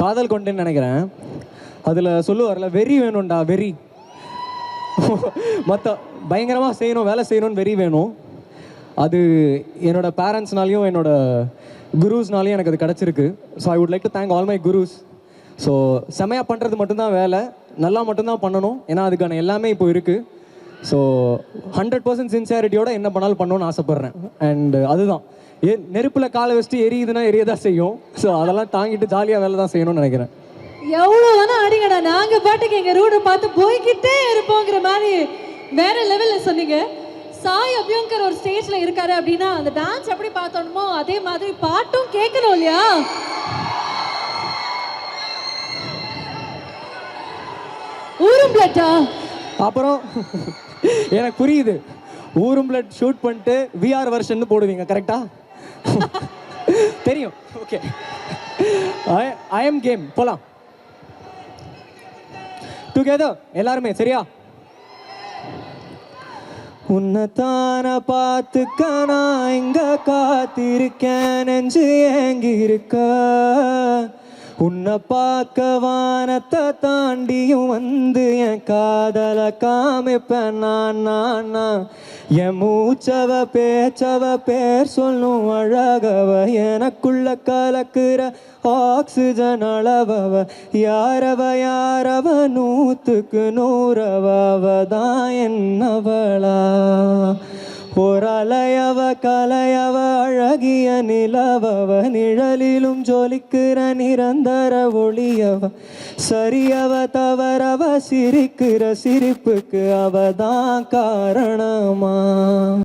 காதல் கொண்டேன்னு நினைக்கிறேன். அதில் சொல்லுவார்ல, வெறி வேணும்டா வெறி. மற்ற பயங்கரமாக செய்யணும், வேலை செய்யணும்னு வெறி வேணும். அது என்னோடய பேரண்ட்ஸ்னாலையும் என்னோடய குருஸ்னாலையும் எனக்கு அது கிடச்சிருக்கு. So I would like to thank all my gurus. So செமையாக பண்ணுறது மட்டும்தான் வேலை, நல்லா மட்டும்தான் பண்ணணும். ஏன்னா அதுக்கான எல்லாமே இப்போ இருக்குது. ஸோ 100% சின்சியாரிட்டியோட என்ன பண்ணாலும் பண்ணணும்னு ஆசைப்பட்றேன். அண்ட் அதுதான் நெருப்பில் காலை வச்சுட்டு எரியுதுன்னா எரியதான் செய்யும். ஸோ அதெல்லாம் தாங்கிட்டு ஜாலியாக வேலை தான் செய்யணும்னு நினைக்கிறேன். எவ்வளோ வேணா அடிங்கடா, நாங்கள் பாட்டுக்கு எங்கள் ரூடை பார்த்து போய்கிட்டே இருப்போங்கிற மாதிரி வேற லெவலில் சொன்னீங்க. சாய் அபியங்கர் ஒரு ஸ்டேஜில் இருக்காரு அப்படின்னா அந்த டான்ஸ் எப்படி பார்த்தோமோ அதே மாதிரி பாட்டும் கேட்கணும் இல்லையா? ஊரும் பிளட்டா? அப்புறம் எனக்கு புரியுது, ஊரும் பிளட் ஷூட் பண்ணிட்டு விஆர் வெர்ஷன் போடுவீங்க, கரெக்டா? தெரியும். Okay, I am game. போலாம் டுகெதர் எல்லாருமே, சரியா? உன்னைத்தான பார்த்துக்க நான் இங்க காத்திருக்கேன், நெஞ்சு ஏங்கி இருக்க. உன்னை பார்க்க வானத்தை தாண்டியும் வந்து என் காதலை காமிப்பேன் நான். என் மூச்சவ பேச்சவ பேர் சொல்லும் அழகவ, எனக்குள்ள கலக்குற ஆக்சிஜன் அளவவ. யாரவ 100க்கு 100 தான் என்னவளா. ஒரு அலையவ கலையவ அழகிய நிலவவ, நிழலிலும் ஜொலிக்கிற நிரந்தர ஒளியவ. சரியவ தவறவ சிரிக்கிற சிரிப்புக்கு அவதான் காரணமா.